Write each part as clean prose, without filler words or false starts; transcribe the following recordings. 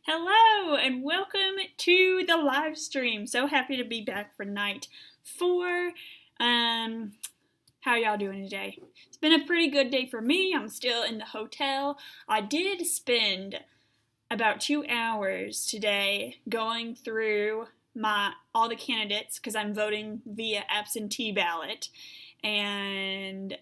Hello and welcome to the live stream. So happy to be back for night 4. How y'all doing today? It's been a pretty good day for me. I'm still in the hotel. I did spend about 2 hours today going through all the candidates because I'm voting via absentee ballot. And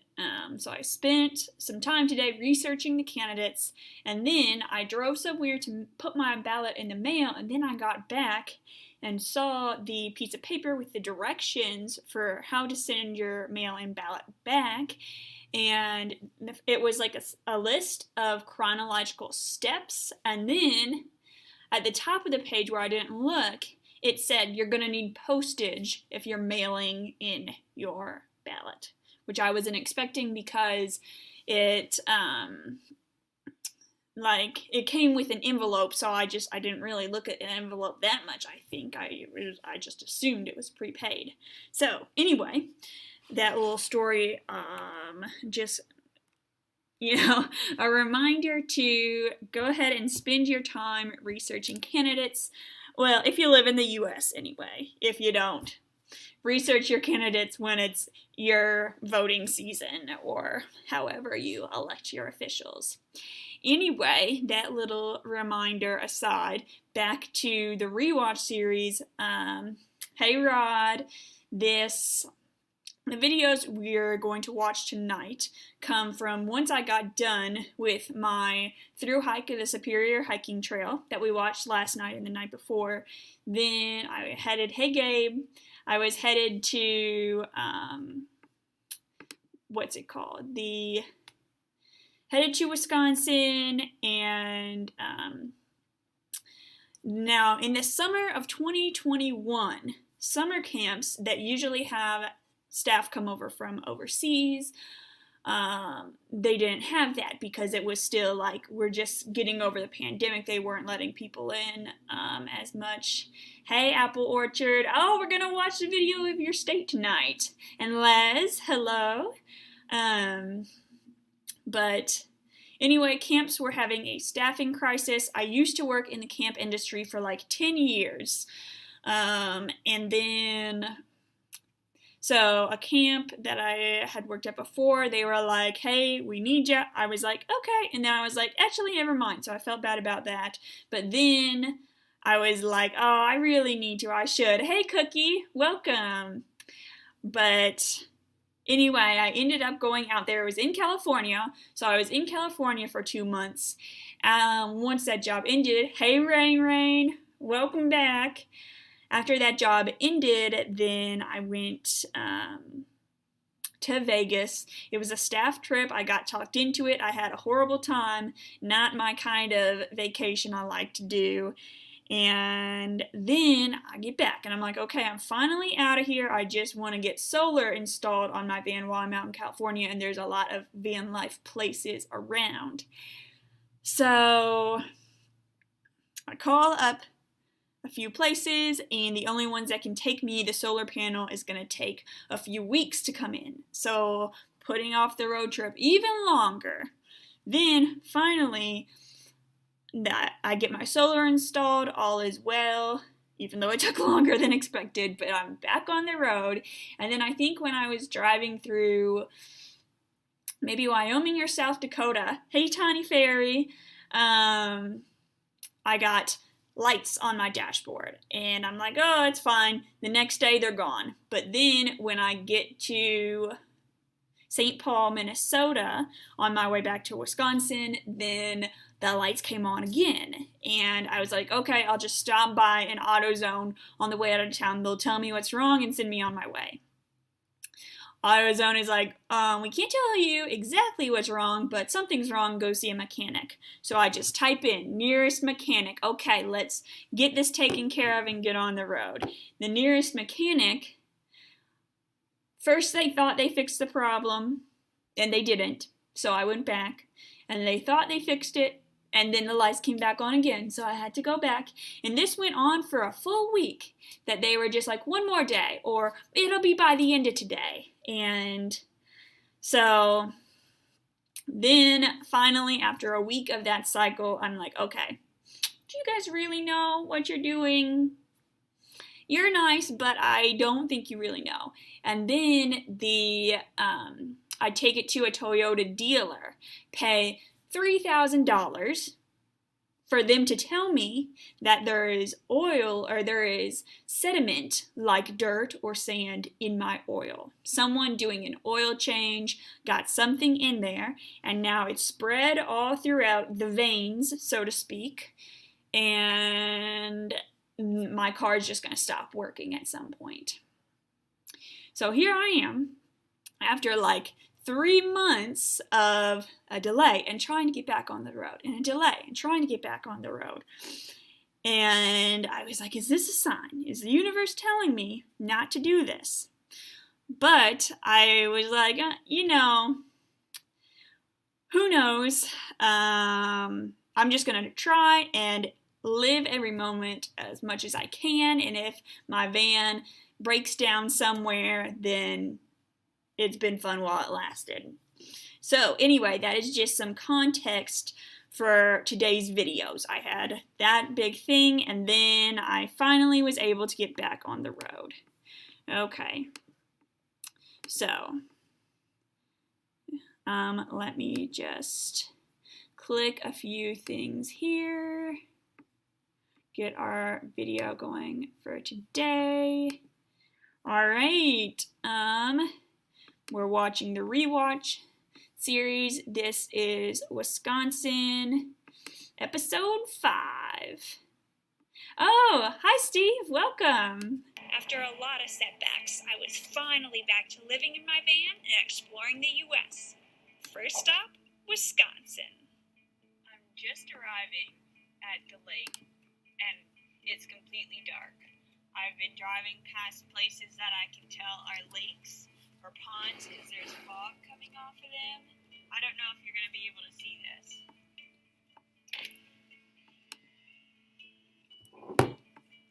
so I spent some time today researching the candidates, and then I drove somewhere to put my ballot in the mail, and then I got back and saw the piece of paper with the directions for how to send your mail-in ballot back, and it was like a list of chronological steps, and then at the top of the page where I didn't look, it said you're going to need postage if you're mailing in your ballot, which I wasn't expecting because it it came with an envelope, so I didn't really look at an envelope that much. I think I just assumed it was prepaid. So anyway, that little story, just a reminder to go ahead and spend your time researching candidates. Well, if you live in the U.S. anyway. If you don't, research your candidates when it's your voting season or however you elect your officials. Anyway, that little reminder aside, back to the Rewatch series. Hey Rod, the videos we're going to watch tonight come from once I got done with my thru-hike of the Superior Hiking Trail that we watched last night and the night before. Then I headed, hey Gabe, I was headed to, headed to Wisconsin, and now in the summer of 2021, summer camps that usually have staff come over from overseas, they didn't have that because it was still like we're just getting over the pandemic. They weren't letting people in as much. Hey, Apple Orchard. Oh, we're going to watch the video of your state tonight. And Les, hello. But anyway, camps were having a staffing crisis. I used to work in the camp industry for like 10 years. And then, so a camp that I had worked at before, they were like, hey, we need you. I was like, okay. And then I was like, actually, never mind. So I felt bad about that. But then I was like, oh, I really need to. I should. Hey, Cookie, welcome. But anyway, I ended up going out there. It was in California. So I was in California for 2 months. Once that job ended, hey, Rain, welcome back. After that job ended, then I went to Vegas. It was a staff trip. I got talked into it. I had a horrible time. Not my kind of vacation I like to do. And then I get back and I'm like, okay, I'm finally out of here. I just want to get solar installed on my van while I'm out in California, and there's a lot of van life places around. So I call up a few places, and the only ones that can take me the solar panel is going to take a few weeks to come in. So putting off the road trip even longer. Then finally, that I get my solar installed, all is well, even though it took longer than expected, but I'm back on the road. And then I think when I was driving through maybe Wyoming or South Dakota, hey Tiny Fairy, I got lights on my dashboard, and I'm like, oh, it's fine. The next day they're gone. But then when I get to St. Paul, Minnesota, on my way back to Wisconsin, then the lights came on again. And I was like, okay, I'll just stop by an AutoZone on the way out of town. They'll tell me what's wrong and send me on my way. AutoZone is like, we can't tell you exactly what's wrong, but something's wrong, go see a mechanic. So I just type in, nearest mechanic. Okay, let's get this taken care of and get on the road. The nearest mechanic, first they thought they fixed the problem, and they didn't. So I went back, and they thought they fixed it, and then the lights came back on again, so I had to go back. And this went on for a full week, that they were just like, one more day, or it'll be by the end of today. And so then finally, after a week of that cycle, I'm like, okay, do you guys really know what you're doing? You're nice, but I don't think you really know. And then I take it to a Toyota dealer, pay $3,000 for them to tell me that there is oil or there is sediment like dirt or sand in my oil. Someone doing an oil change got something in there, and now it's spread all throughout the veins, so to speak, and my car is just going to stop working at some point. So here I am, after like 3 months of a delay and trying to get back on the road, and a delay and trying to get back on the road. And I was like, is this a sign? Is the universe telling me not to do this? But I was like, who knows? I'm just going to try and live every moment as much as I can. And if my van breaks down somewhere, then it's been fun while it lasted. So anyway, that is just some context for today's videos. I had that big thing, and then I finally was able to get back on the road. Okay. So, let me just click a few things here. Get our video going for today. All right. We're watching the Rewatch Series. This is Wisconsin, episode 5. Oh, hi Steve, welcome. After a lot of setbacks, I was finally back to living in my van and exploring the U.S. First stop, Wisconsin. I'm just arriving at the lake, and it's completely dark. I've been driving past places that I can tell are lakes or ponds because there's fog coming off of them. I don't know if you're going to be able to see this.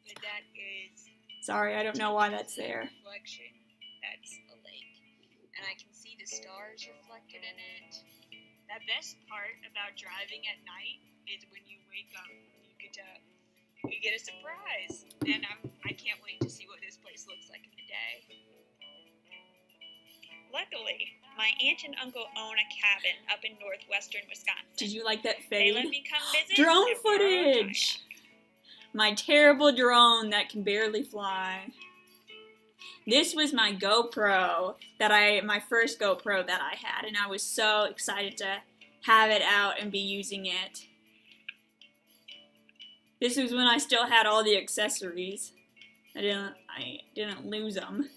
But that is... Sorry, I don't know why that's there. Reflection. That's a lake. And I can see the stars reflected in it. The best part about driving at night is when you wake up and you get a surprise. And I can't wait to see what this place looks like in the day. Luckily, my aunt and uncle own a cabin up in northwestern Wisconsin. Did you like that They fade? let me come visit. Drone and borrow a footage! kayak. My terrible drone that can barely fly. This was my GoPro my first GoPro that I had, and I was so excited to have it out and be using it. This was when I still had all the accessories. I didn't lose them.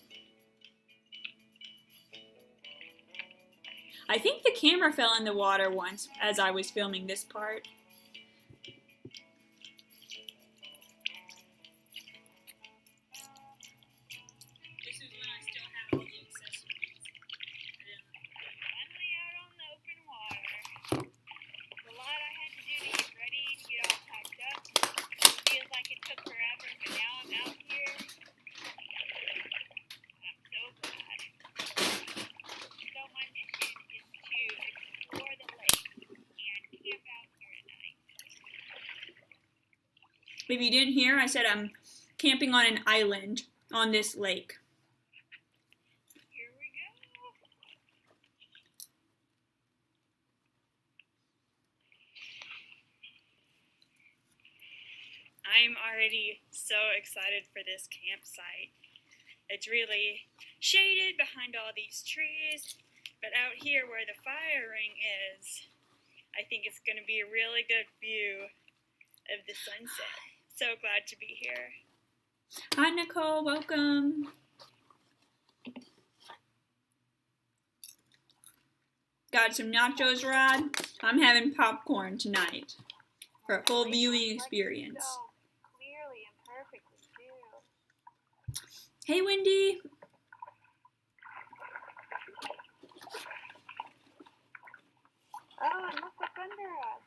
I think the camera fell in the water once as I was filming this part. This is when I still had all the accessories. Finally out on the open water. A lot I had to do to get ready and get all packed up. It feels like it took forever, but now I'm out here. I'm so glad. So my mission is to explore the lake and camp out here tonight. If you didn't hear, I said I'm camping on an island on this lake. Here we go. I'm already so excited for this campsite. It's really shaded behind all these trees, but out here where the fire ring is, I think it's going to be a really good view of the sunset. So glad to be here. Hi Nicole, welcome. Got some nachos, Rod. I'm having popcorn tonight for a full viewing experience. So clearly and perfectly too. Hey Wendy. Oh, and look what's under us.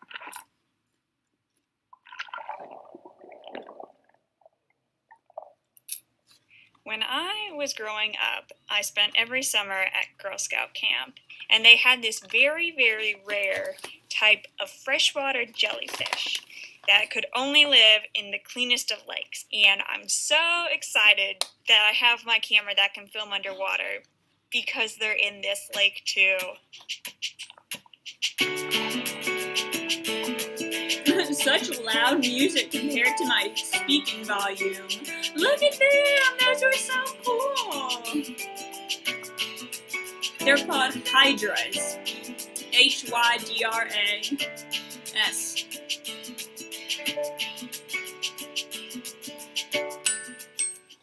When I was growing up, I spent every summer at Girl Scout camp, and they had this very, very rare type of freshwater jellyfish. that could only live in the cleanest of lakes. And I'm so excited that I have my camera that can film underwater because they're in this lake too. Such loud music compared to my speaking volume. Look at them! Those are so cool! They're called hydras. Hydras.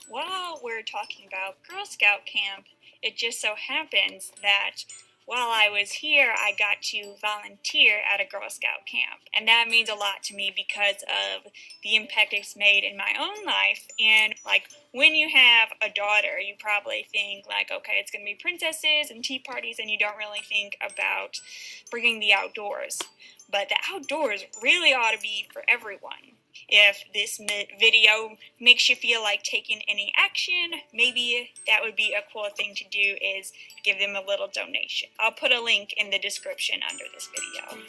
While we're talking about Girl Scout camp, it just so happens that while I was here, I got to volunteer at a Girl Scout camp. And that means a lot to me because of the impact it's made in my own life. And like when you have a daughter, you probably think like, okay, it's going to be princesses and tea parties, and you don't really think about bringing the outdoors. But the outdoors really ought to be for everyone. If this video makes you feel like taking any action, maybe that would be a cool thing to do is give them a little donation. I'll put a link in the description under this video.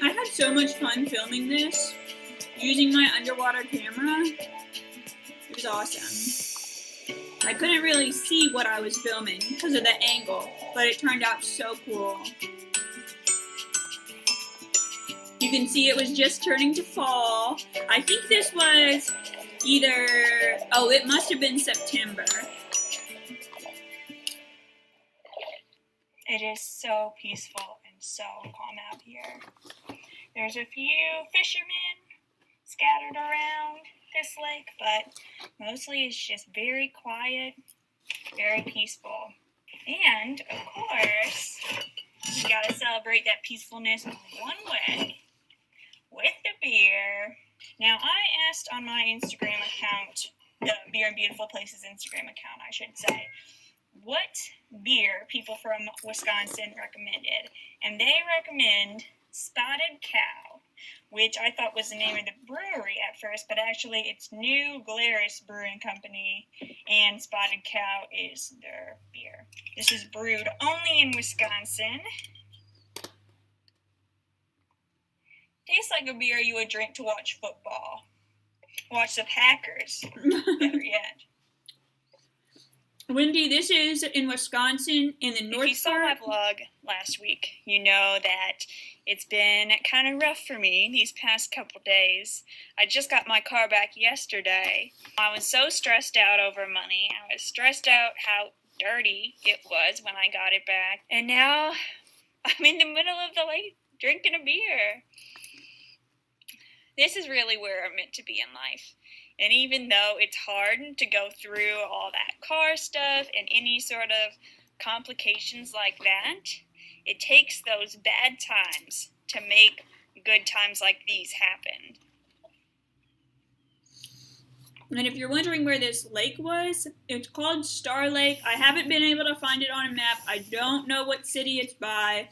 I had so much fun filming this, using my underwater camera. It was awesome. I couldn't really see what I was filming because of the angle, but it turned out so cool. You can see it was just turning to fall. I think this was it must have been September. It is so peaceful and so calm out here. There's a few fishermen scattered around this lake, but mostly it's just very quiet, very peaceful. And, of course, you gotta celebrate that peacefulness one way, with the beer. Now, I asked on my Instagram account, the Beer and Beautiful Places Instagram account, I should say, what beer people from Wisconsin recommended. And they recommend Spotted Cow, which I thought was the name of the brewery at first, but actually it's New Glarus Brewing Company, and Spotted Cow is their beer. This is brewed only in Wisconsin. Tastes like a beer you would drink to watch football. Watch the Packers, better yet. Wendy, this is in Wisconsin, in the north. If you saw my vlog last week, you know that it's been kind of rough for me these past couple days. I just got my car back yesterday. I was so stressed out over money. I was stressed out how dirty it was when I got it back. And now I'm in the middle of the lake drinking a beer. This is really where I'm meant to be in life. And even though it's hard to go through all that car stuff and any sort of complications like that, it takes those bad times to make good times like these happen. And if you're wondering where this lake was, it's called Star Lake. I haven't been able to find it on a map. I don't know what city it's by.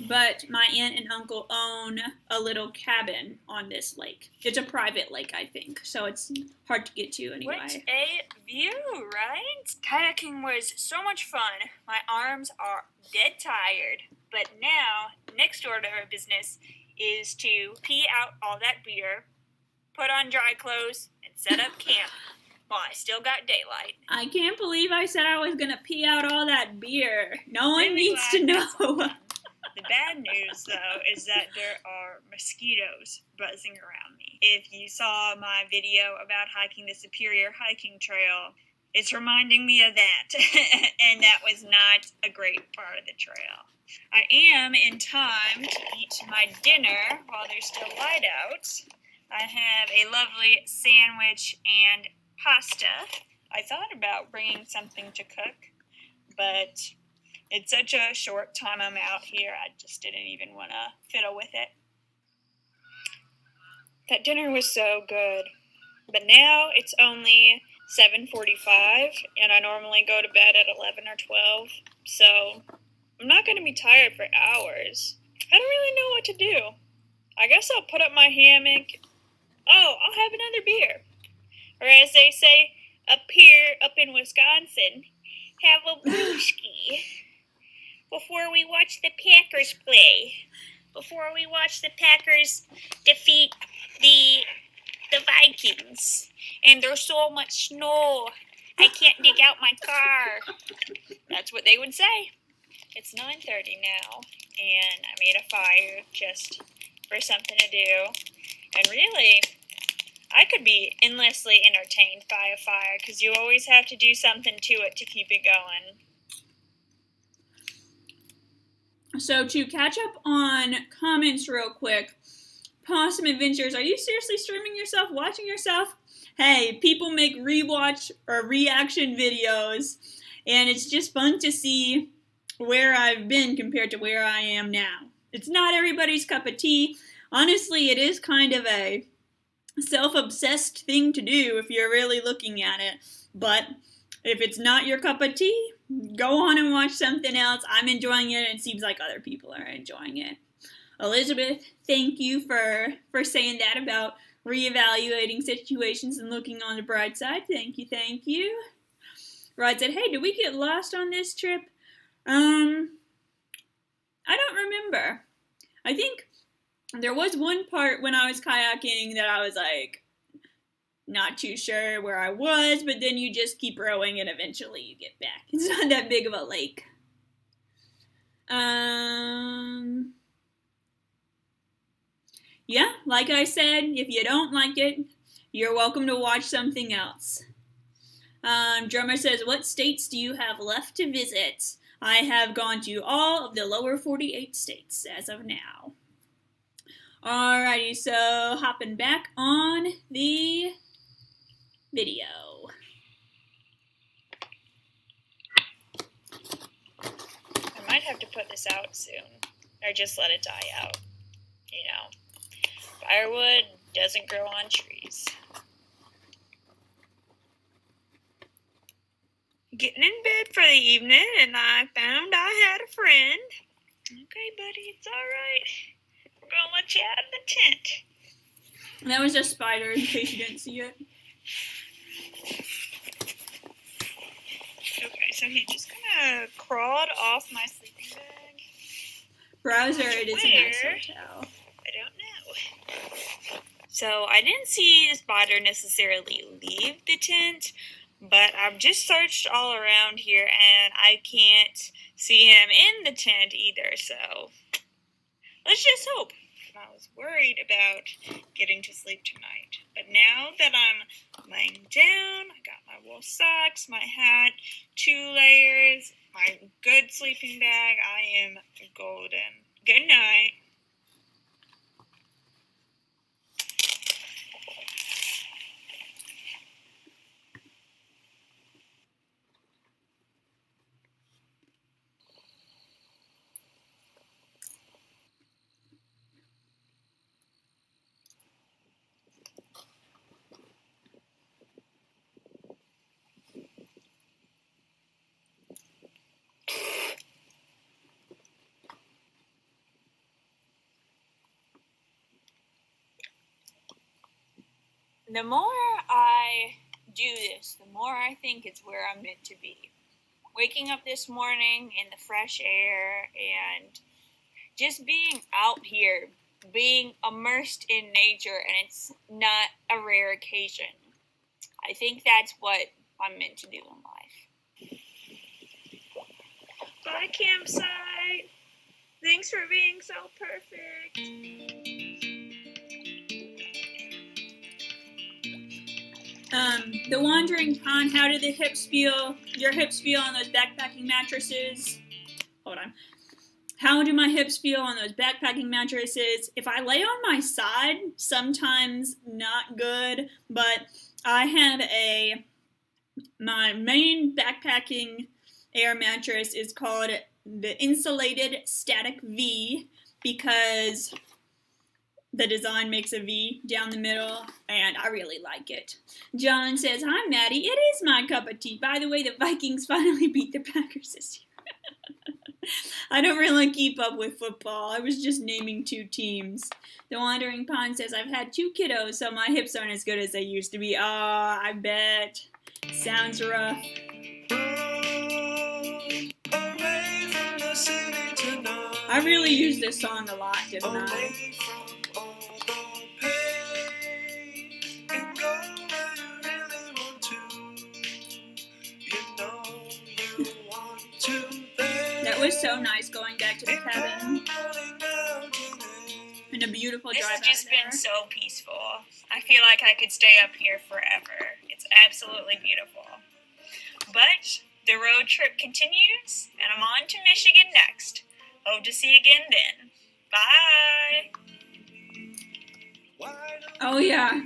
But my aunt and uncle own a little cabin on this lake. It's a private lake, I think, so it's hard to get to anyway. What a view, right? Kayaking was so much fun. My arms are dead tired. But now, next order of business is to pee out all that beer, put on dry clothes, and set up camp. Well, I still got daylight. I can't believe I said I was going to pee out all that beer. No one needs to know. The bad news, though, is that there are mosquitoes buzzing around me. If you saw my video about hiking the Superior Hiking Trail, it's reminding me of that, and that was not a great part of the trail. I am in time to eat my dinner while there's still light out. I have a lovely sandwich and pasta. I thought about bringing something to cook, but it's such a short time I'm out here, I just didn't even want to fiddle with it. That dinner was so good. But now it's only 7:45, and I normally go to bed at 11 or 12, so I'm not going to be tired for hours. I don't really know what to do. I guess I'll put up my hammock. Oh, I'll have another beer. Or as they say up here, up in Wisconsin, have a brewski. Before we watch the Packers play. Before we watch the Packers defeat the Vikings. And there's so much snow, I can't dig out my car. That's what they would say. It's 9:30 now, and I made a fire just for something to do. And really, I could be endlessly entertained by a fire, because you always have to do something to it to keep it going. So to catch up on comments real quick, Possum Adventures, are you seriously streaming yourself, watching yourself? Hey, people make rewatch or reaction videos, and it's just fun to see where I've been compared to where I am now. It's not everybody's cup of tea. Honestly, it is kind of a self-obsessed thing to do if you're really looking at it. But if it's not your cup of tea, go on and watch something else. I'm enjoying it, and it seems like other people are enjoying it. Elizabeth, thank you for saying that about reevaluating situations and looking on the bright side. Thank you. Rod said, hey, did we get lost on this trip? I don't remember. I think there was one part when I was kayaking that I was like, not too sure where I was, but then you just keep rowing and eventually you get back. It's not that big of a lake. Yeah, like I said, if you don't like it, you're welcome to watch something else. Drummer says, what states do you have left to visit? I have gone to all of the lower 48 states as of now. Alrighty, so hopping back on the video. I might have to put this out soon, or just let it die out. You know, firewood doesn't grow on trees. Getting in bed for the evening, and I found I had a friend. Okay, buddy, it's all right. We're going to let you out of the tent. That was a spider, in case you didn't see it. Okay, so he just kind of crawled off my sleeping bag. Browser, it is a nice hotel. I don't know. So I didn't see the spider necessarily leave the tent, but I've just searched all around here, and I can't see him in the tent either, so let's just hope. I was worried about getting to sleep tonight, but now that I'm laying down, I got my wool socks, my hat, 2 layers, my good sleeping bag, I am golden. Good night. The more I do this, the more I think it's where I'm meant to be. Waking up this morning in the fresh air and just being out here, being immersed in nature, and it's not a rare occasion. I think that's what I'm meant to do in life. Bye, campsite. Thanks for being so perfect. The Wandering Pond, how do the hips feel? Your hips feel on those backpacking mattresses? Hold on. How do my hips feel on those backpacking mattresses? If I lay on my side, sometimes not good, but I have my main backpacking air mattress is called the Insulated Static V because the design makes a V down the middle, and I really like it. John says, "Hi, Maddie. It is my cup of tea. By the way, the Vikings finally beat the Packers this year." I don't really keep up with football. I was just naming 2 teams. The Wandering Pond says, "I've had 2 kiddos, so my hips aren't as good as they used to be." Oh, I bet. Sounds rough. I really used this song a lot, didn't I? That was so nice going back to the cabin. And a beautiful drive out there. This has just been so peaceful. I feel like I could stay up here forever. It's absolutely beautiful. But the road trip continues, and I'm on to Michigan next. Hope to see you again then. Bye! Oh, yeah.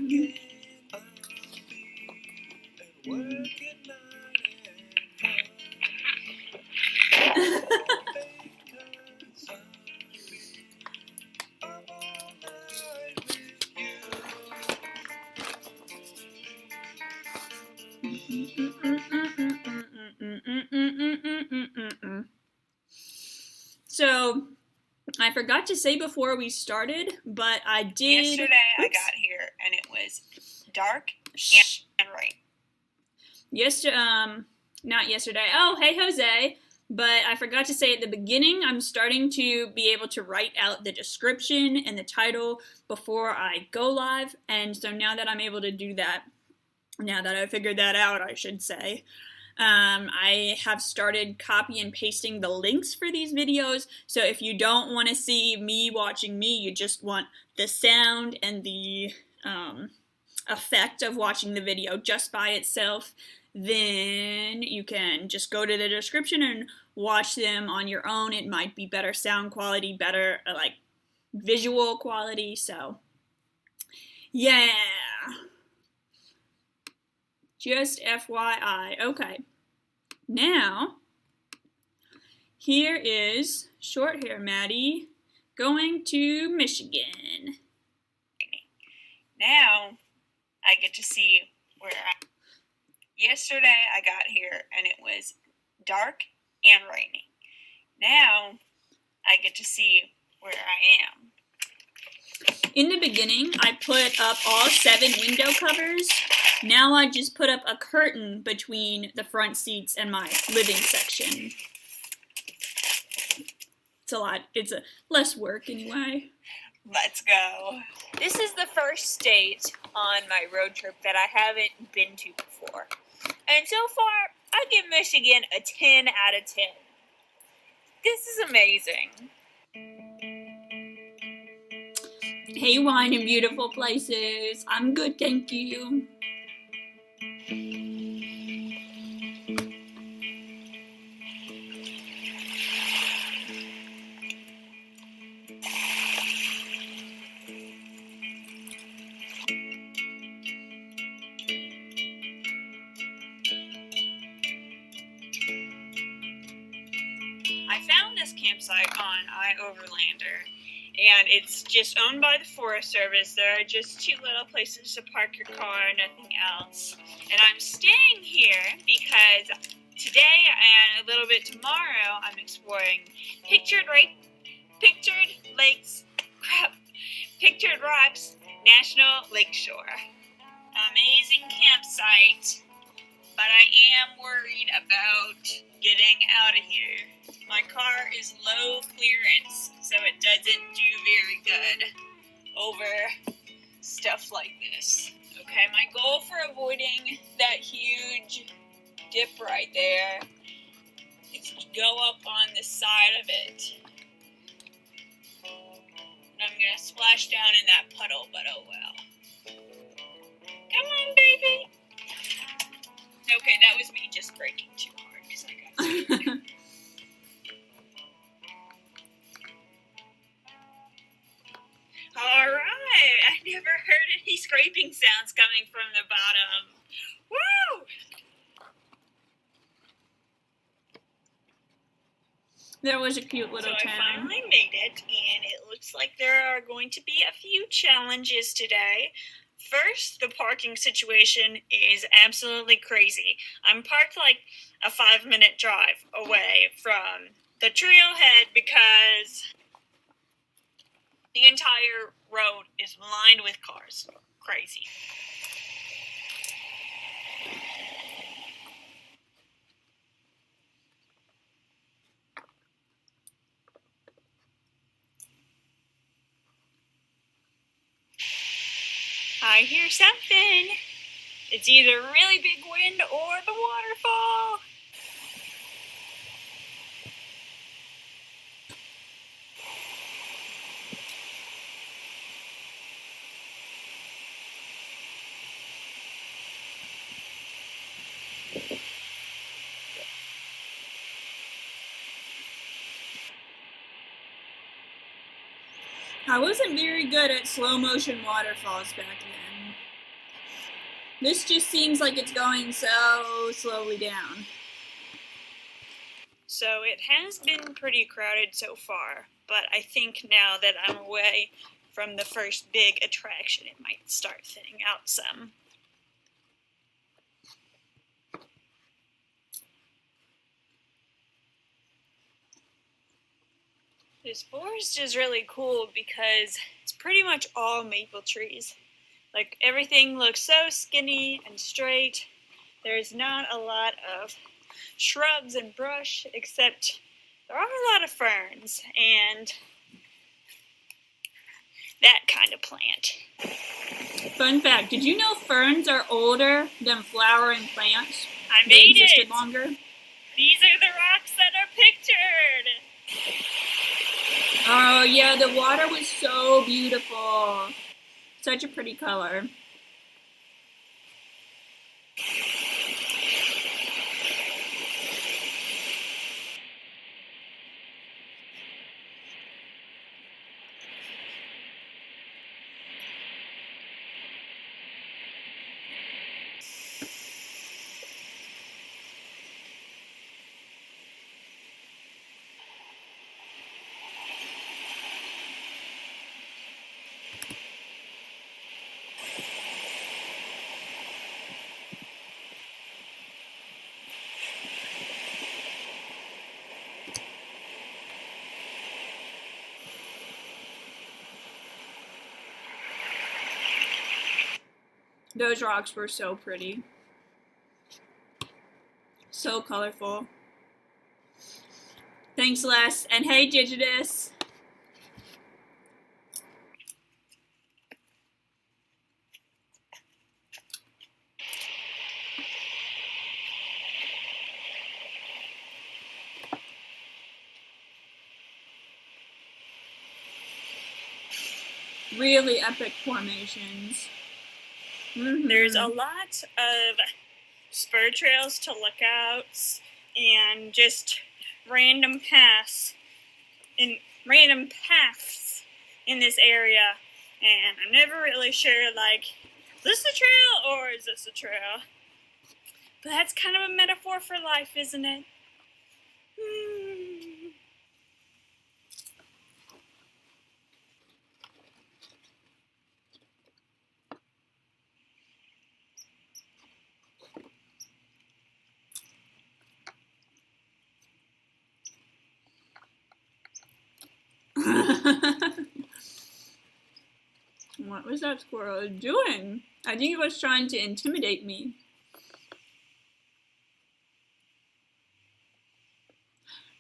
So, I forgot to say before we started, but I did... Yesterday I got here and it was dark and rain. Not yesterday. Oh, hey, Jose. But I forgot to say at the beginning, I'm starting to be able to write out the description and the title before I go live. And so now that I'm able to do that, now that I figured that out, I should say, I have started copy and pasting the links for these videos. So if you don't want to see me watching me, you just want the sound and the effect of watching the video just by itself, then you can just go to the description and watch them on your own. It might be better sound quality, better like visual quality. So yeah. Just FYI. Okay. Now, here is short hair Maddie going to Michigan. Now, I get to see where Yesterday I got here and it was dark and raining. Now, I get to see where I am. In the beginning, I put up all 7 window covers. Now I just put up a curtain between the front seats and my living section. It's a lot. It's a less work anyway. Let's go. This is the first state on my road trip that I haven't been to before. And so far, I give Michigan a 10 out of 10. This is amazing. Hey, wine in beautiful places. I'm good, thank you. I found this campsite on iOverlander, and it's just owned by the Forest Service. There are just 2 little places to park your car, nothing else. And I'm staying here because today and a little bit tomorrow I'm exploring Pictured Rocks National Lakeshore. Amazing campsite, but I am worried about getting out of here. My car is low clearance, so it doesn't do very good over stuff like this. Okay, my goal for avoiding that huge dip right there is to go up on the side of it. And I'm gonna splash down in that puddle, but oh well. Come on, baby! Okay, that was me just braking too hard because I got scared. Alright, I never heard any scraping sounds coming from the bottom. Woo! There was a cute little So town. I finally made it, and it looks like there are going to be a few challenges today. First, the parking situation is absolutely crazy. I'm parked like a 5-minute drive away from the trailhead because the entire road is lined with cars. Crazy. I hear something. It's either a really big wind or the waterfall. I wasn't very good at slow motion waterfalls back then. This just seems like it's going so slowly down. So it has been pretty crowded so far, but I think now that I'm away from the first big attraction, it might start thinning out some. This forest is really cool because it's pretty much all maple trees. Like, everything looks so skinny and straight. There's not a lot of shrubs and brush, except there are a lot of ferns and that kind of plant. Fun fact, did you know ferns are older than flowering plants? I They made existed it! longer. These are the rocks that are pictured! Oh yeah, the water was so beautiful. Such a pretty color. Those rocks were so pretty. So colorful. Thanks, Les. And hey, Digitus. Really epic formations. There's a lot of spur trails to lookouts and just random paths in this area, and I'm never really sure, like, is this a trail or is this a trail? But that's kind of a metaphor for life, isn't it? What was that squirrel doing? I think it was trying to intimidate me.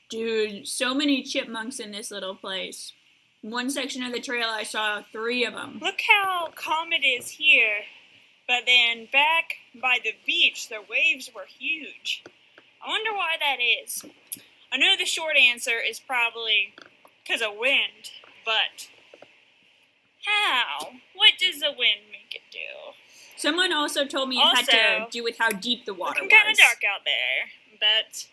Dude, so many chipmunks in this little place. One section of the trail I saw 3 of them. Look how calm it is here, but then back by the beach, the waves were huge. I wonder why that is. I know the short answer is probably because of wind, but how? What does the wind make it do? Someone also told me it had to do with how deep the water was. It's kind of dark out there, but,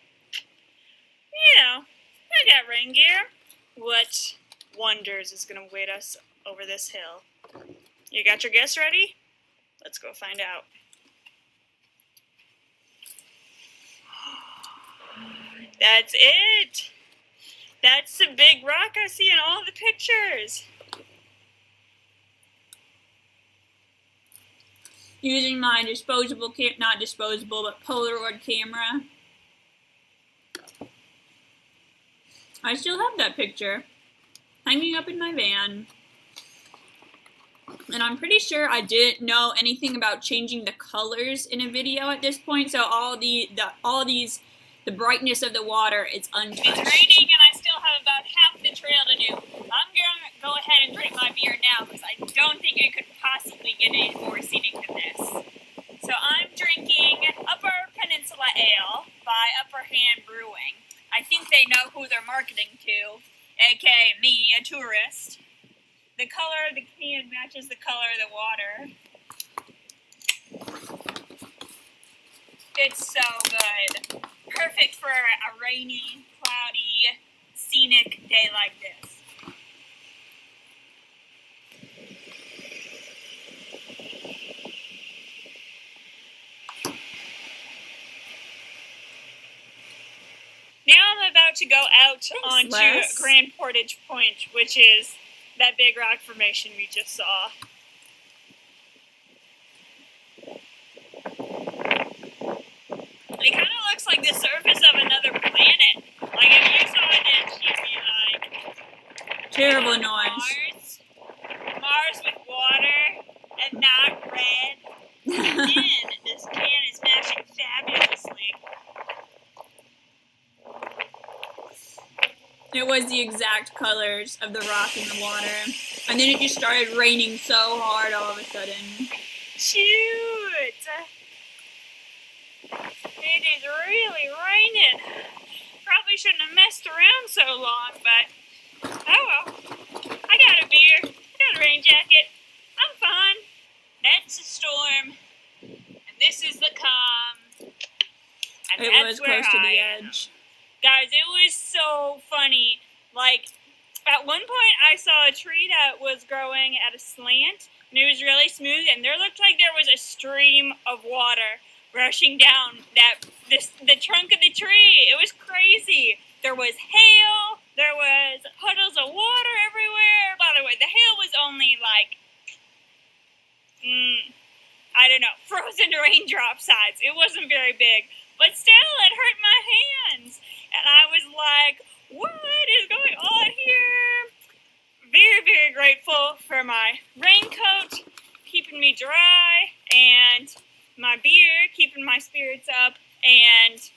you know, I got rain gear. What wonders is going to await us over this hill? You got your guess ready? Let's go find out. That's it! That's the big rock I see in all the pictures. Using my disposable, not disposable, but Polaroid camera. I still have that picture hanging up in my van. And I'm pretty sure I didn't know anything about changing the colors in a video at this point, so the brightness of the water is untouched. It's raining and I still have about half the trail to do. I'm gonna go ahead and drink my beer now because I don't think it could possibly get any more scenic than this. So I'm drinking Upper Peninsula Ale by Upper Hand Brewing. I think they know who they're marketing to, aka me, a tourist. The color of the can matches the color of the water. It's so good. Perfect for a rainy, cloudy, scenic day like this. Now I'm about to go out onto Les. Grand Portage Point, which is that big rock formation we just saw. It kind of looks like the surface of another planet. Like if you saw it, you'd be like, Terrible noise. Mars with water and not red. Again, this can is matching fabulously. It was the exact colors of the rock and the water. And then it just started raining so hard all of a sudden. Shoot! It is really raining. Probably shouldn't have messed around so long, but oh well. I got a beer. I got a rain jacket. I'm fine. That's a storm. And this is the calm. And It that's was where close to the I am. edge. Guys, it was so funny. Like, at one point I saw a tree that was growing at a slant, and it was really smooth, and there looked like there was a stream of water rushing down the trunk of the tree. It was crazy. There was hail. There was puddles of water everywhere. By the way, the hail was only like, I don't know, frozen raindrop size. It wasn't very big, but still, it hurt my hands. And I was like, what is going on here? Very, very grateful for my raincoat, keeping me dry, and my beer, keeping my spirits up, and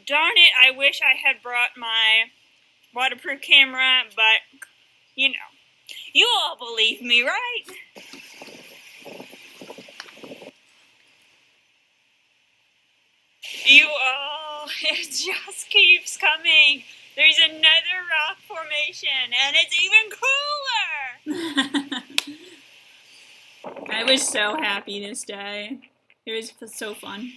darn it, I wish I had brought my waterproof camera, but, you know, you all believe me, right? You all, it just keeps coming. There's another rock formation, and it's even cooler. I was so happy this day. It was so fun.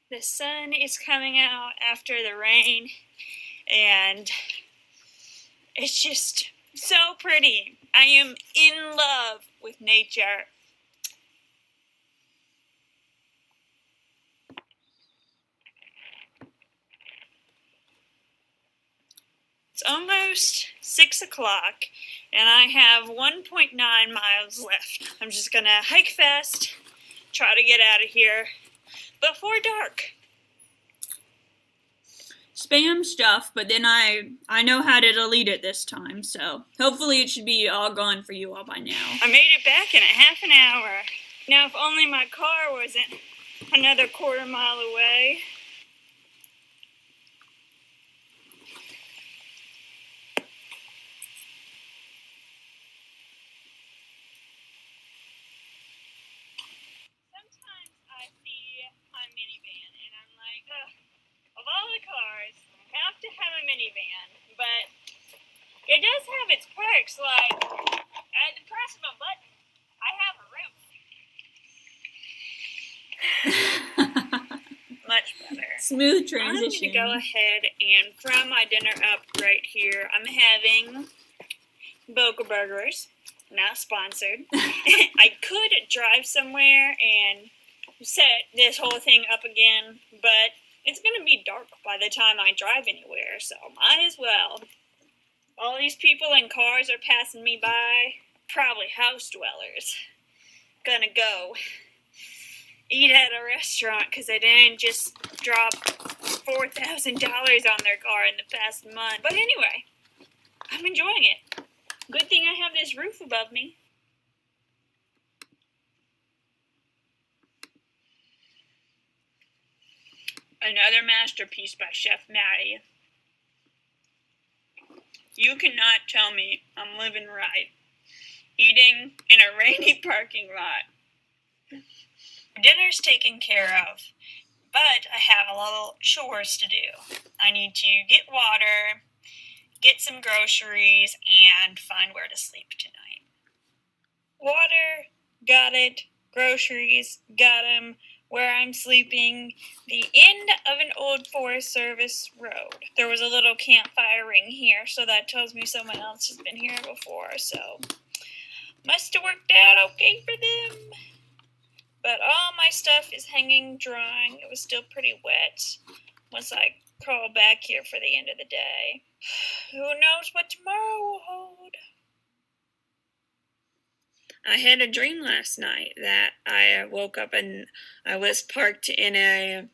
The sun is coming out after the rain, and it's just so pretty. I am in love with nature. It's almost 6 o'clock, and I have 1.9 miles left. I'm just gonna hike fast, try to get out of here before dark. Spam stuff, but then I know how to delete it this time, so hopefully it should be all gone for you all by now. I made it back in a half an hour. Now, if only my car wasn't another quarter mile away. Sometimes I see my minivan and I'm like, ugh, of all the cars, I have to have a minivan, but it does have its perks, like, at the press of a button, I have a roof. Much better. Smooth transition. I'm going to go ahead and fry my dinner up right here. I'm having Boca Burgers, not sponsored. I could drive somewhere and set this whole thing up again, but it's going to be dark by the time I drive anywhere, so might as well. All these people in cars are passing me by, probably house dwellers. Gonna go eat at a restaurant because they didn't just drop $4,000 on their car in the past month. But anyway, I'm enjoying it. Good thing I have this roof above me. Another masterpiece by Chef Maddie. You cannot tell me I'm living right, eating in a rainy parking lot. Dinner's taken care of, but I have a little chores to do. I need to get water, get some groceries, and find where to sleep tonight. Water, got it. Groceries, got 'em. Where I'm sleeping, the end of an old Forest Service road. There was a little campfire ring here, so that tells me someone else has been here before, so must have worked out okay for them. But all my stuff is hanging drying. It was still pretty wet once I crawled back here for the end of the day. Who knows what tomorrow will hold? I had a dream last night that I woke up and I was parked in a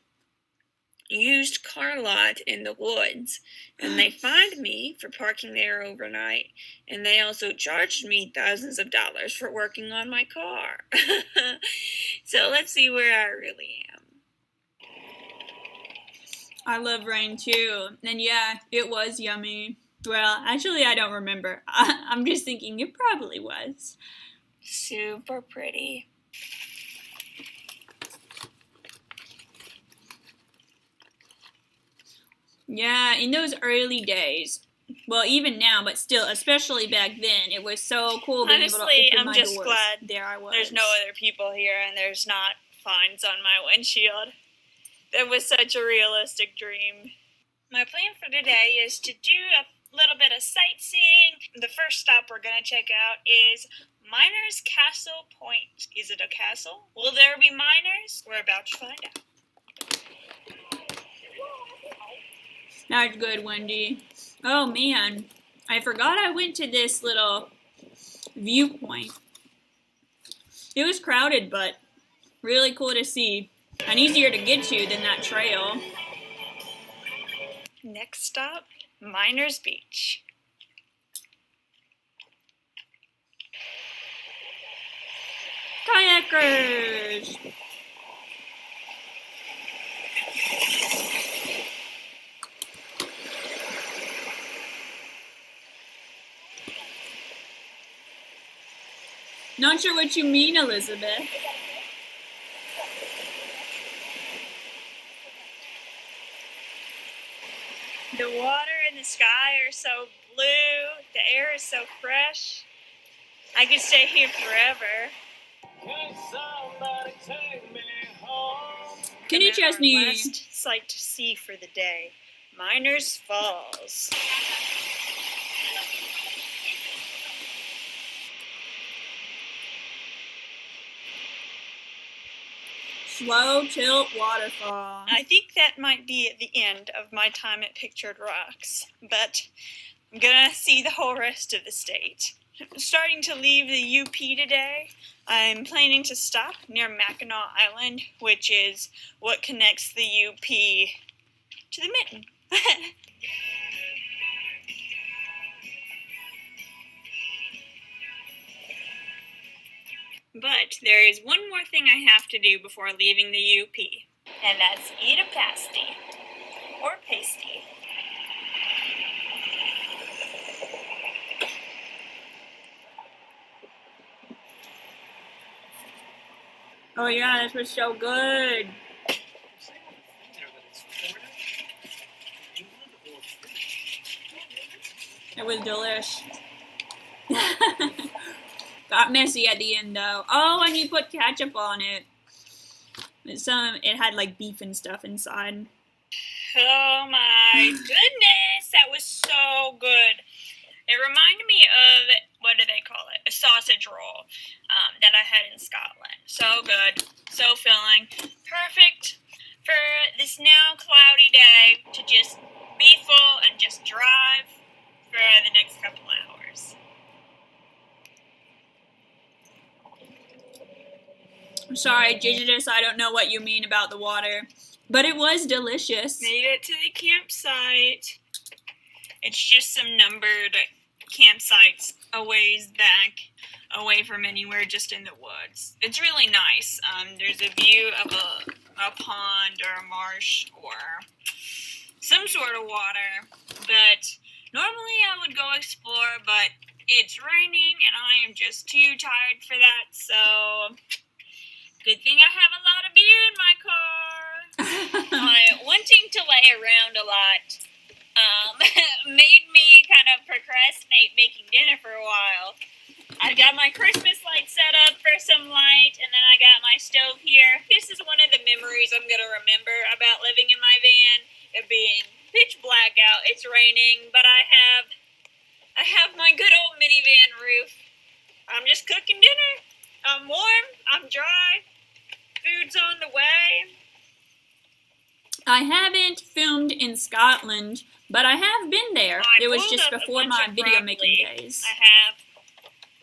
used car lot in the woods, and they fined me for parking there overnight, and they also charged me thousands of dollars for working on my car. So let's see where I really am. I love rain too, and yeah, it was yummy. Well, actually I don't remember. I'm just thinking it probably was. Super pretty. Yeah, in those early days, well, even now, but still, especially back then, it was so cool being able to open my doors. I'm just glad there I was. There's no other people here, and there's not fines on my windshield. That was such a realistic dream. My plan for today is to do a little bit of sightseeing. The first stop we're going to check out is Miners Castle Point. Is it a castle? Will there be miners? We're about to find out. That's good, Wendy. Oh man, I forgot I went to this little viewpoint. It was crowded, but really cool to see. And easier to get to than that trail. Next stop, Miners Beach. Kayakers! Not sure what you mean, Elizabeth. The water and the sky are so blue. The air is so fresh. I could stay here forever. Can you trust me? Last sight to see for the day, Miners Falls. Slow tilt waterfall. I think that might be at the end of my time at Pictured Rocks, but I'm gonna see the whole rest of the state. Starting to leave the UP today, I'm planning to stop near Mackinac Island, which is what connects the UP to the Mitten. But there is one more thing I have to do before leaving the UP, and that's eat a pasty, or pasty. Oh yeah, this was so good. It was delish. Got messy at the end though. Oh, and you put ketchup on it. It had like beef and stuff inside. Oh my goodness, that was so good. It reminded me of, what do they call it? A sausage roll that I had in Scotland. So good. so filling. Perfect for this now cloudy day to just be full and just drive for the next couple hours. I'm sorry, JJS, I don't know what you mean about the water, but it was delicious. Made it to the campsite. It's just some numbered campsites a ways back, away from anywhere, just in the woods. It's really nice. There's a view of a pond or a marsh or some sort of water, but normally I would go explore, but it's raining and I am just too tired for that, so good thing I have a lot of beer in my car. My wanting to lay around a lot made me kind of procrastinate making dinner for a while. I got my Christmas light set up for some light, and then I got my stove here. This is one of the memories I'm going to remember about living in my van, it being pitch black out. It's raining, but I have my good old minivan roof. I'm just cooking dinner. I'm warm, I'm dry, food's on the way. I haven't filmed in Scotland, but I have been there. It was just before my video making days. I have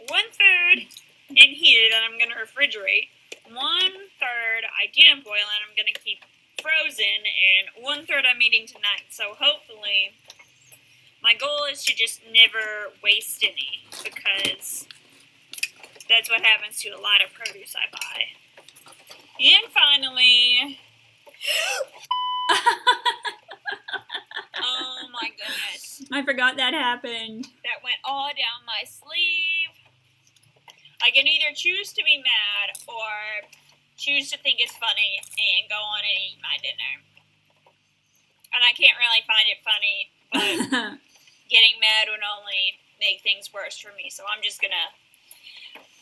1/3 in here that I'm going to refrigerate, 1/3 I didn't boil and I'm going to keep frozen, and 1/3 I'm eating tonight. So hopefully, my goal is to just never waste any, because that's what happens to a lot of produce I buy. And finally, oh my goodness. I forgot that happened. That went all down my sleeve. I can either choose to be mad or choose to think it's funny and go on and eat my dinner. And I can't really find it funny, but getting mad would only make things worse for me. So I'm just gonna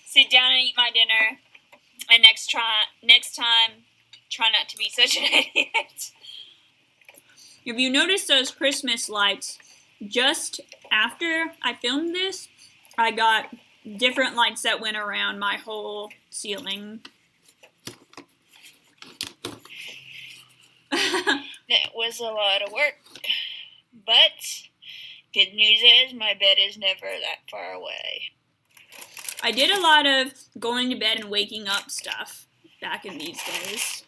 sit down and eat my dinner, and next time, try not to be such an idiot. If you notice those Christmas lights, just after I filmed this, I got different lights that went around my whole ceiling. That was a lot of work, but good news is my bed is never that far away. I did a lot of going to bed and waking up stuff back in these days.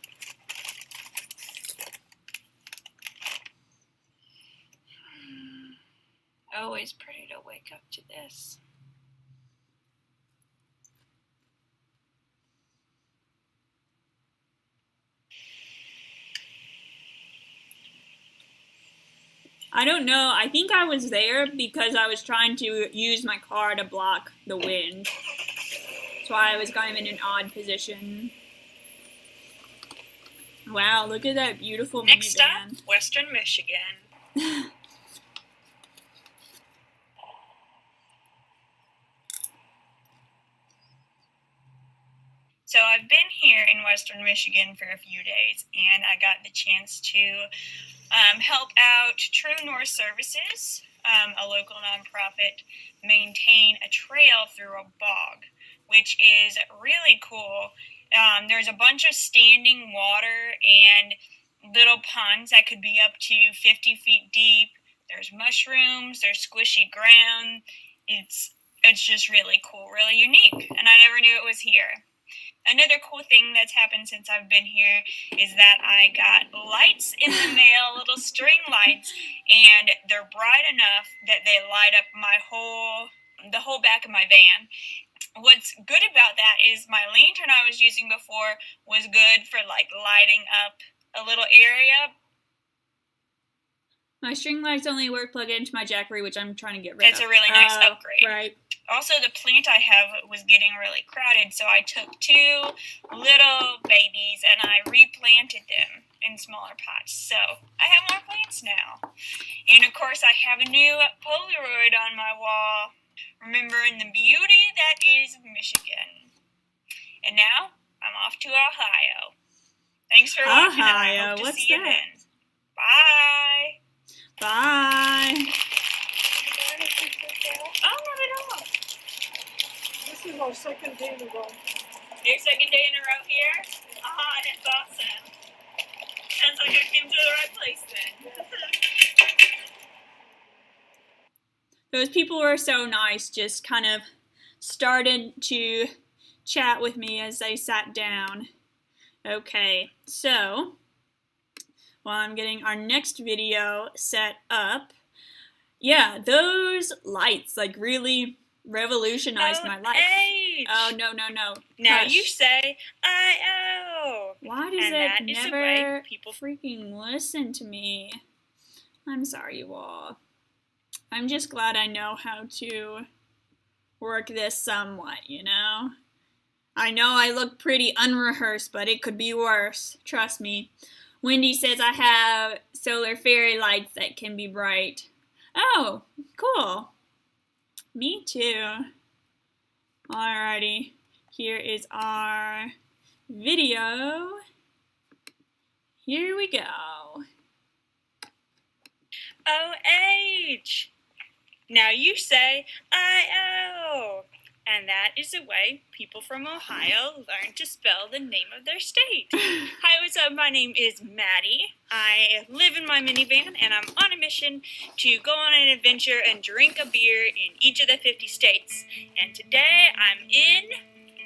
Always pretty to wake up to this. I don't know. I think I was there because I was trying to use my car to block the wind. That's why I was kind of in an odd position. Wow, look at that beautiful minivan. Next stop, Western Michigan. So I've been here in Western Michigan for a few days, and I got the chance to help out True North Services, a local nonprofit, maintain a trail through a bog, which is really cool. There's a bunch of standing water and little ponds that could be up to 50 feet deep. There's mushrooms, there's squishy ground. It's just really cool, really unique, and I never knew it was here. Another cool thing that's happened since I've been here is that I got lights in the mail, little string lights, and they're bright enough that they light up the whole back of my van. What's good about that is my lantern I was using before was good for like lighting up a little area. My string lights only work plugged into my Jackery, which I'm trying to get rid of. It's a really nice upgrade. Right. Also, the plant I have was getting really crowded, so I took 2 little babies and I replanted them in smaller pots. So I have more plants now. And of course, I have a new Polaroid on my wall, remembering the beauty that is Michigan. And now, I'm off to Ohio. Thanks for watching. Ohio, I hope to what's see you that? then. Bye. Bye. Oh, not at all. This is our second day in a row. Your second day in a row here? Ah, it's awesome. Sounds like I came to the right place then. Those people were so nice, just kind of started to chat with me as they sat down. Okay, so while I'm getting our next video set up, yeah, those lights like really revolutionized my life. H. Oh, no. Now Hush. you say I-O. Why does it never freaking listen to me? I'm sorry, you all. I'm just glad I know how to work this somewhat, you know? I know I look pretty unrehearsed, but it could be worse. Trust me. Wendy says I have solar fairy lights that can be bright. Oh, cool. Me too. Alrighty. Here is our video. Here we go. O-H. Now you say I-O. And that is the way people from Ohio learn to spell the name of their state. Hi, what's up? My name is Maddie. I live in my minivan, and I'm on a mission to go on an adventure and drink a beer in each of the 50 states. And today I'm in,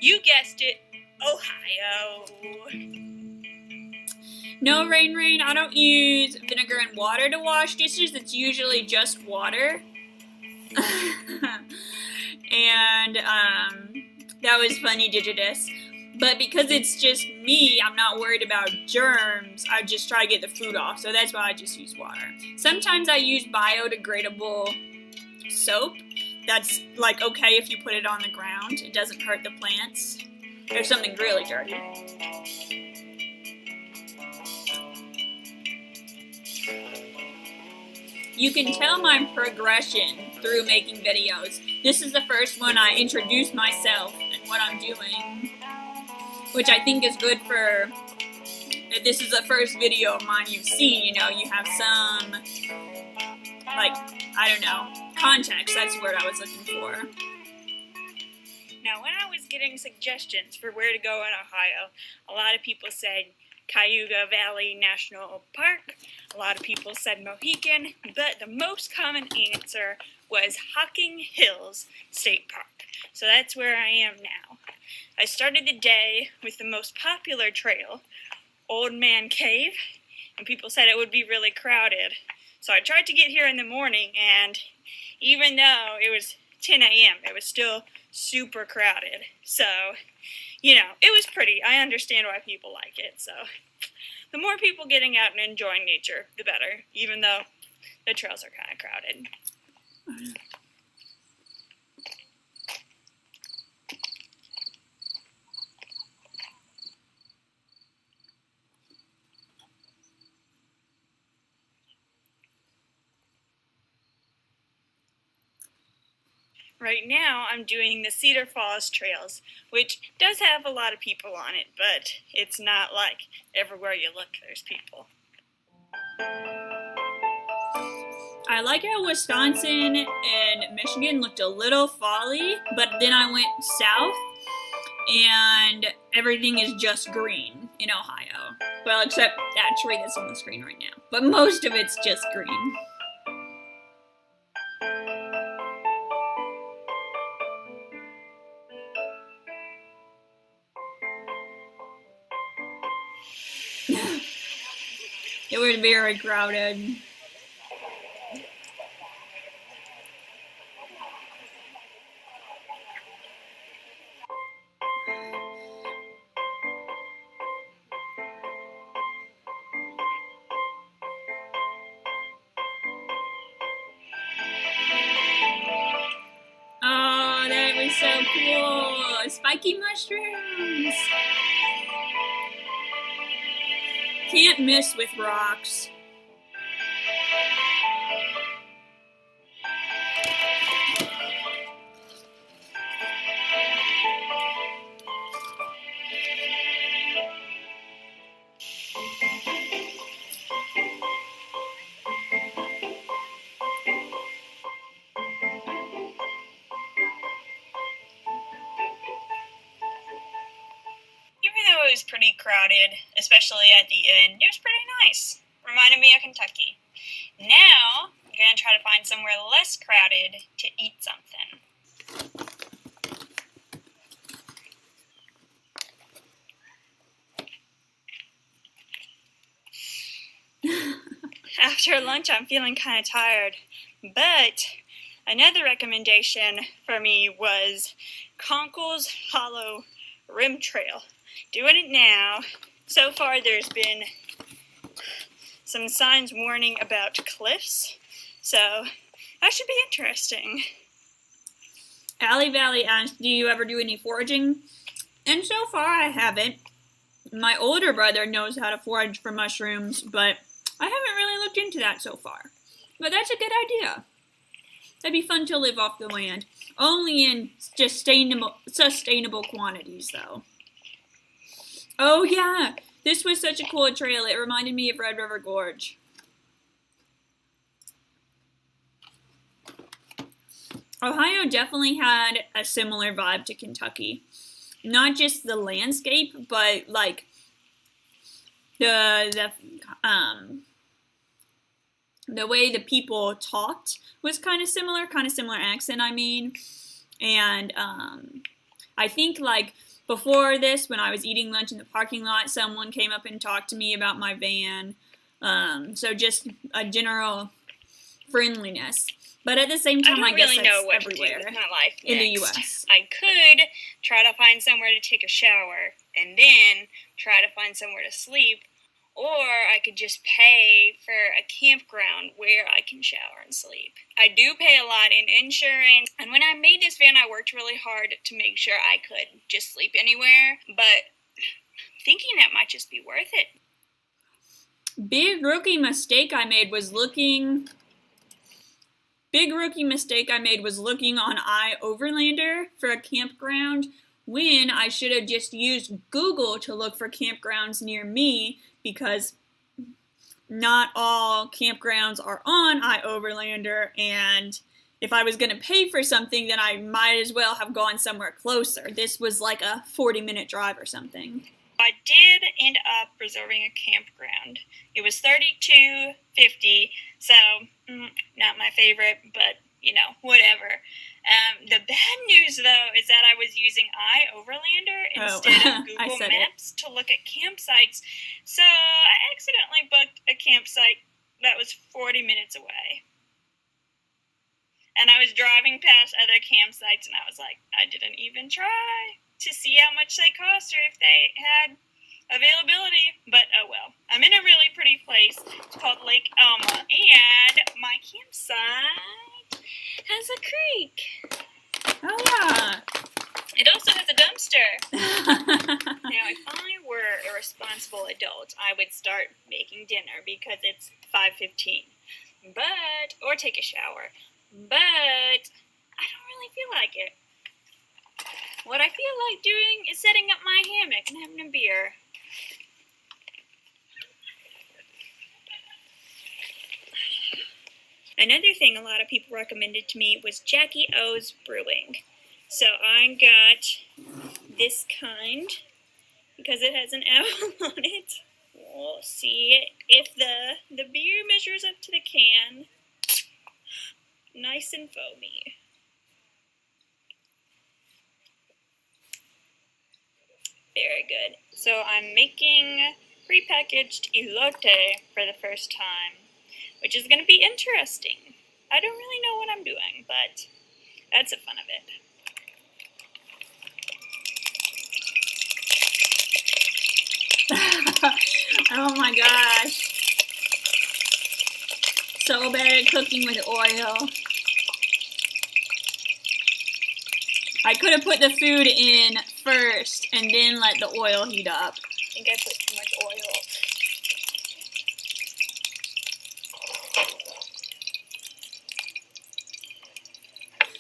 you guessed it, Ohio. No, Rain, I don't use vinegar and water to wash dishes. It's usually just water. And that was funny, Digitus. But because it's just me, I'm not worried about germs. I just try to get the food off, so that's why I just use water. Sometimes I use biodegradable soap. That's like okay if you put it on the ground. It doesn't hurt the plants. There's something really dirty. You can tell my progression through making videos. This is the first one I introduce myself and what I'm doing, which I think is good for, if this is the first video of mine you've seen, you know, you have some, like, I don't know, context, that's the word I was looking for. Now, when I was getting suggestions for where to go in Ohio, a lot of people said Cayuga Valley National Park. A lot of people said Mohican, but the most common answer was Hocking Hills State Park. So that's where I am now. I started the day with the most popular trail, Old Man Cave, and people said it would be really crowded. So I tried to get here in the morning, and even though it was 10 a.m., it was still super crowded. So, you know, it was pretty. I understand why people like it. So the more people getting out and enjoying nature, the better, even though the trails are kind of crowded. Right now, I'm doing the Cedar Falls trails, which does have a lot of people on it, but it's not like everywhere you look, there's people. I like how Wisconsin and Michigan looked a little folly, but then I went south, and everything is just green in Ohio. Well, except that tree that's on the screen right now. But most of it's just green. It was very crowded. Oh, that was so cool. Spiky mushrooms. Can't miss with rocks. pretty crowded, especially at the end. It was pretty nice. Reminded me of Kentucky. Now, I'm going to try to find somewhere less crowded to eat something. After lunch, I'm feeling kind of tired, but another recommendation for me was Conkle's Hollow Rim Trail. Doing it now. So far, there's been some signs warning about cliffs, so that should be interesting. Alley Valley asked, do you ever do any foraging? And so far, I haven't. My older brother knows how to forage for mushrooms, but I haven't really looked into that so far. But that's a good idea. That'd be fun to live off the land. Only in sustainable quantities, though. Oh, yeah. This was such a cool trail. It reminded me of Red River Gorge. Ohio definitely had a similar vibe to Kentucky. Not just the landscape, but like the way the people talked was kind of similar accent, I mean. And I think like before this, when I was eating lunch in the parking lot, someone came up and talked to me about my van. So just a general friendliness. But at the same time, I guess that's everywhere with my life in the next. U.S. I could try to find somewhere to take a shower and then try to find somewhere to sleep, or I could just pay for a campground where I can shower and sleep. I do pay a lot in insurance, and when I made this van, I worked really hard to make sure I could just sleep anywhere, but thinking that might just be worth it. Big rookie mistake I made was looking on iOverlander for a campground when I should have just used Google to look for campgrounds near me, because not all campgrounds are on iOverlander, and if I was going to pay for something, then I might as well have gone somewhere closer. This was like a 40-minute drive or something. I did end up reserving a campground. It was $32.50, so not my favorite, but whatever. The bad news though is that I was using iOverlander instead of Google Maps to look at campsites, so I accidentally booked a campsite that was 40 minutes away. And I was driving past other campsites, and I was like, I didn't even try to see how much they cost or if they had availability. But oh well. I'm in a really pretty place. It's called Lake Elma, and my campsite has a creek. Oh yeah. It also has a dumpster. Now, if I were a responsible adult, I would start making dinner because it's 5:15. Or take a shower. But I don't really feel like it. What I feel like doing is setting up my hammock and having a beer. Another thing a lot of people recommended to me was Jackie O's Brewing. So I got this kind because it has an owl on it. We'll see if the beer measures up to the can. Nice and foamy. Very good. So I'm making prepackaged elote for the first time, which is going to be interesting. I don't really know what I'm doing, but that's the fun of it. Oh my gosh. So bad at cooking with oil. I could have put the food in first and then let the oil heat up. I think I put too much oil.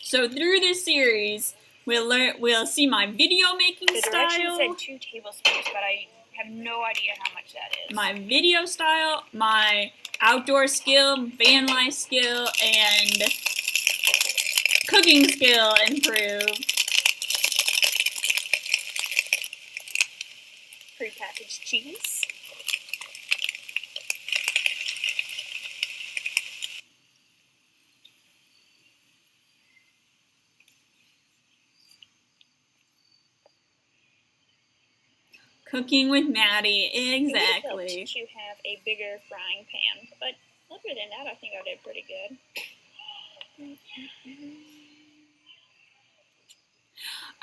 So through this series, we'll see my video making style. The directions said 2 tablespoons, but I have no idea how much that is. My video style, my outdoor skill, van life skill, and cooking skill improved. prepackaged cheese. Cooking with Maddie, It exactly. would have helped to have a bigger frying pan, but other than that, I think I did pretty good.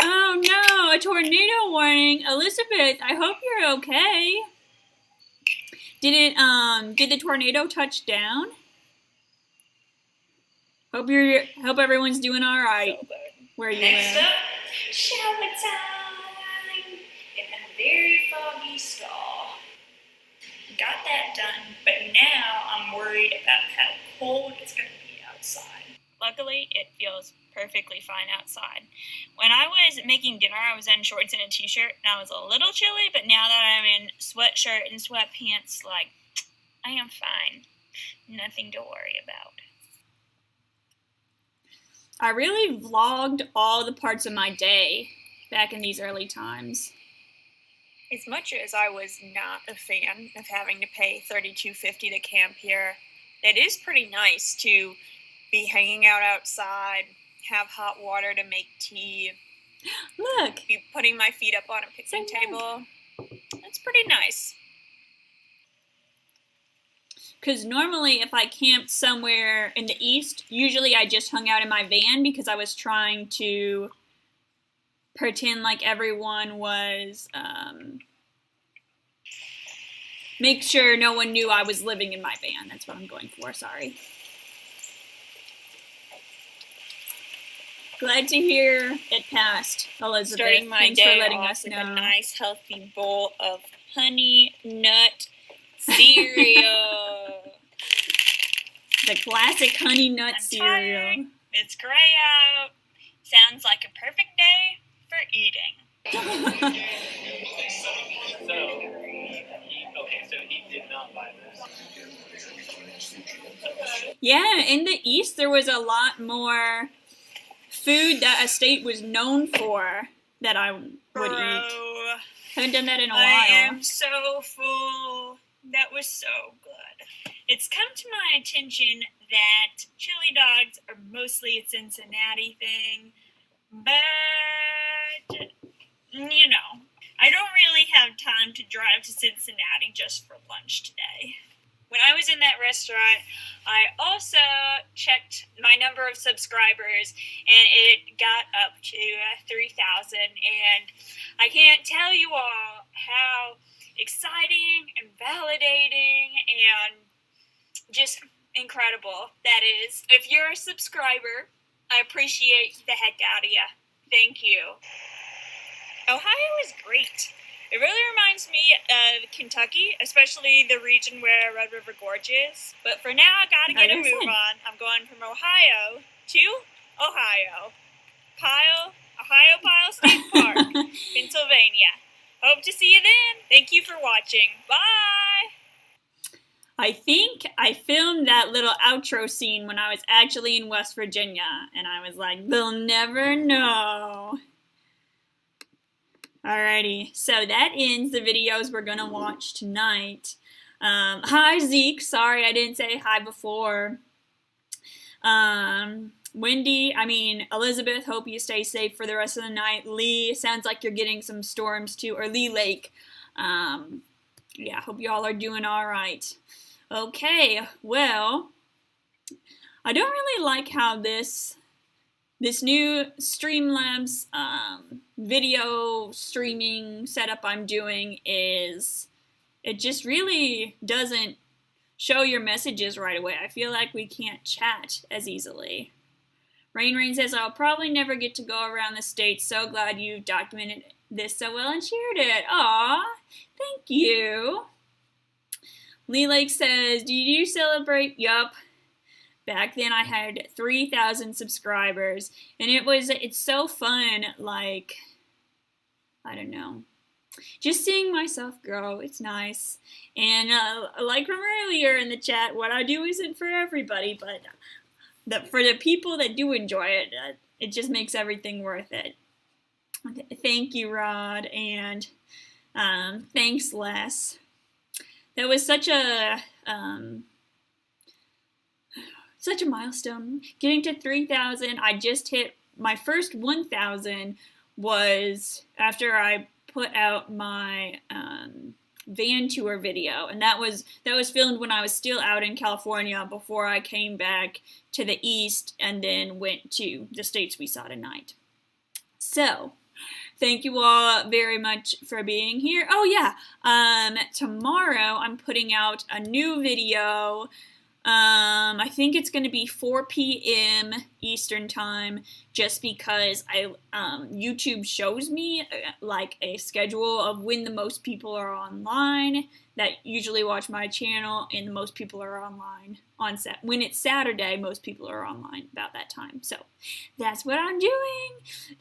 Oh no, a tornado warning. Elizabeth, I hope you're okay. Did the tornado touch down? Hope everyone's doing all right. So good. Where you Next live. up, shower time in a very foggy stall. Got that done, but now I'm worried about how cold it's going to be outside. Luckily, it feels perfectly fine outside. When I was making dinner, I was in shorts and a t-shirt, and I was a little chilly, but now that I'm in sweatshirt and sweatpants, like, I am fine. Nothing to worry about. I really vlogged all the parts of my day back in these early times. As much as I was not a fan of having to pay $32.50 to camp here, it is pretty nice to be hanging out outside, have hot water to make tea. Look! Be putting my feet up on a picnic table. It's pretty nice. Because normally if I camped somewhere in the east, usually I just hung out in my van because I was trying to pretend like everyone was, make sure no one knew I was living in my van. That's what I'm going for, sorry. Glad to hear it passed, Elizabeth. Starting my Thanks day for letting off us with know. a nice healthy bowl of honey nut cereal. The classic honey nut I'm cereal. tired. It's gray out. Sounds like a perfect day for eating. So he did not buy this. Yeah, in the east there was a lot more food that a state was known for that I would eat. Haven't done that in a while. I am so full. That was so good. It's come to my attention that chili dogs are mostly a Cincinnati thing, but, you know, I don't really have time to drive to Cincinnati just for lunch today. When I was in that restaurant, I also checked my number of subscribers, and it got up to 3,000, and I can't tell you all how exciting and validating and just incredible that is. If you're a subscriber, I appreciate the heck out of you. Thank you. Ohio is great. It really reminds me of Kentucky, especially the region where Red River Gorge is. But for now, I gotta get a move on. I'm going from Ohio to Ohio. Ohio Pile State Park, Pennsylvania. Hope to see you then. Thank you for watching. Bye! I think I filmed that little outro scene when I was actually in West Virginia, and I was like, they'll never know. Alrighty, so that ends the videos we're gonna watch tonight. Hi Zeke, sorry I didn't say hi before. Elizabeth, hope you stay safe for the rest of the night. Lee, sounds like you're getting some storms too, or Lee Lake. Yeah, hope y'all are doing alright. Okay, well, I don't really like how this new Streamlabs video streaming setup I'm doing is, it just really doesn't show your messages right away. I feel like we can't chat as easily. Rain says, I'll probably never get to go around the state. So glad you documented this so well and shared it. Aw, thank you. Lee Lake says, do you celebrate? Yup. Back then I had 3,000 subscribers, and it's so fun, like, I don't know, just seeing myself grow. It's nice. And like from earlier in the chat, what I do isn't for everybody, but for the people that do enjoy it, it just makes everything worth it. Thank you, Rod. And Thanks, Les. That was such a milestone. Getting to 3,000. I just hit my first 1,000 was after I put out my van tour video, and that was filmed when I was still out in California before I came back to the East and then went to the states we saw tonight. So, thank you all very much for being here. Oh yeah, tomorrow I'm putting out a new video. I think it's going to be 4 p.m. Eastern time, just because YouTube shows me like a schedule of when the most people are online that usually watch my channel, and the most people are online on when it's Saturday. Most people are online about that time, so that's what I'm doing.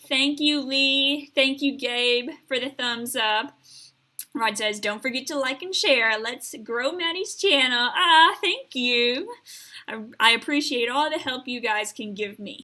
Thank you, Lee. Thank you, Gabe, for the thumbs up. Rod says, don't forget to like and share. Let's grow Maddie's channel. Thank you. I appreciate all the help you guys can give me.